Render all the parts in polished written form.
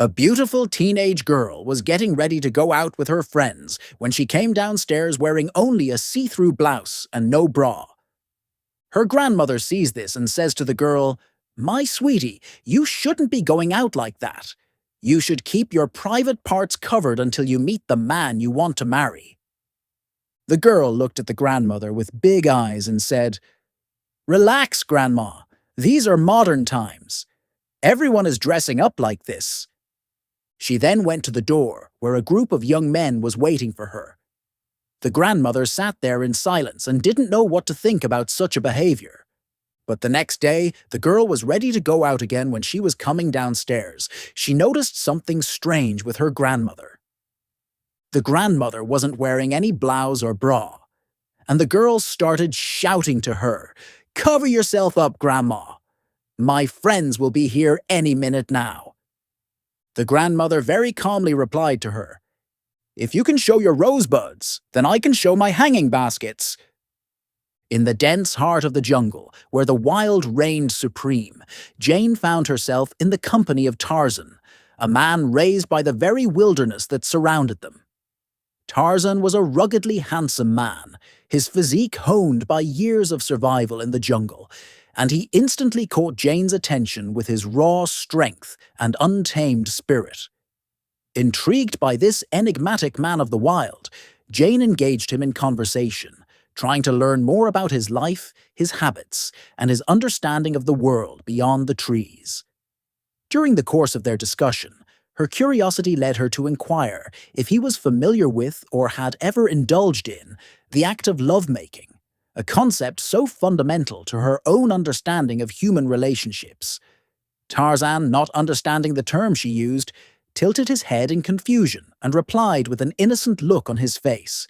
A beautiful teenage girl was getting ready to go out with her friends when she came downstairs wearing only a see-through blouse and no bra. Her grandmother sees this and says to the girl, "My sweetie, you shouldn't be going out like that. You should keep your private parts covered until you meet the man you want to marry." The girl looked at the grandmother with big eyes and said, "Relax, Grandma. These are modern times. Everyone is dressing up like this." She then went to the door, where a group of young men was waiting for her. The grandmother sat there in silence and didn't know what to think about such a behavior. But the next day, the girl was ready to go out again. When she was coming downstairs, she noticed something strange with her grandmother. The grandmother wasn't wearing any blouse or bra, and the girl started shouting to her, "Cover yourself up, Grandma. My friends will be here any minute now." The grandmother very calmly replied to her, "If you can show your rosebuds, then I can show my hanging baskets." In the dense heart of the jungle, where the wild reigned supreme, Jane found herself in the company of Tarzan, a man raised by the very wilderness that surrounded them. Tarzan was a ruggedly handsome man, his physique honed by years of survival in the jungle, and he instantly caught Jane's attention with his raw strength and untamed spirit. Intrigued by this enigmatic man of the wild, Jane engaged him in conversation, trying to learn more about his life, his habits, and his understanding of the world beyond the trees. During the course of their discussion, her curiosity led her to inquire if he was familiar with or had ever indulged in the act of lovemaking, a concept so fundamental to her own understanding of human relationships. Tarzan, not understanding the term she used, tilted his head in confusion and replied with an innocent look on his face,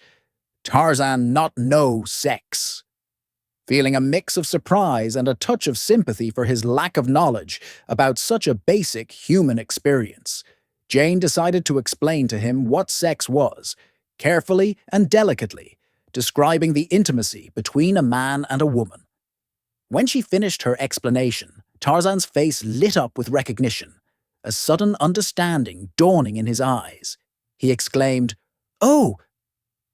"Tarzan not know sex." Feeling a mix of surprise and a touch of sympathy for his lack of knowledge about such a basic human experience, Jane decided to explain to him what sex was, carefully and delicately, describing the intimacy between a man and a woman. When she finished her explanation, Tarzan's face lit up with recognition, a sudden understanding dawning in his eyes. He exclaimed, "Oh!"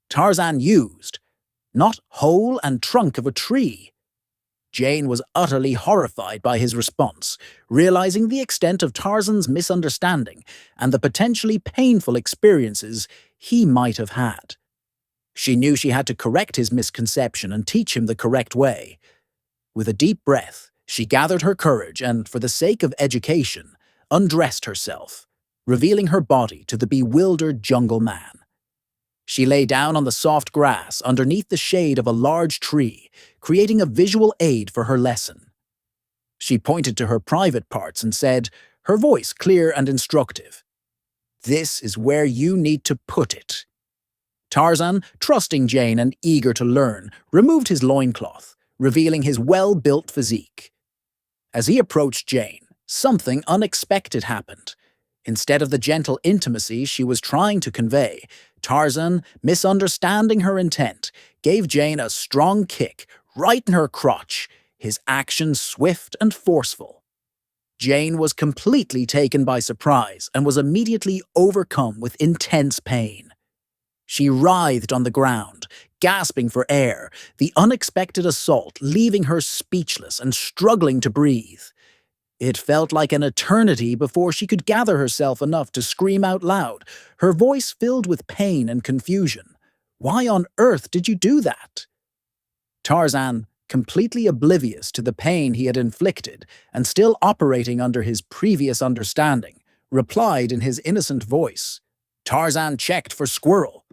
Tarzan used, "Not whole and trunk of a tree." Jane was utterly horrified by his response, realizing the extent of Tarzan's misunderstanding and the potentially painful experiences he might have had. She knew she had to correct his misconception and teach him the correct way. With a deep breath, she gathered her courage and, for the sake of education, undressed herself, revealing her body to the bewildered jungle man. She lay down on the soft grass underneath the shade of a large tree, creating a visual aid for her lesson. She pointed to her private parts and said, her voice clear and instructive, "This is where you need to put it." Tarzan, trusting Jane and eager to learn, removed his loincloth, revealing his well-built physique. As he approached Jane, something unexpected happened. Instead of the gentle intimacy she was trying to convey, Tarzan, misunderstanding her intent, gave Jane a strong kick right in her crotch, his action swift and forceful. Jane was completely taken by surprise and was immediately overcome with intense pain. She writhed on the ground, gasping for air, the unexpected assault leaving her speechless and struggling to breathe. It felt like an eternity before she could gather herself enough to scream out loud, her voice filled with pain and confusion. "Why on earth did you do that?" Tarzan, completely oblivious to the pain he had inflicted and still operating under his previous understanding, replied in his innocent voice, "Tarzan checked for squirrel.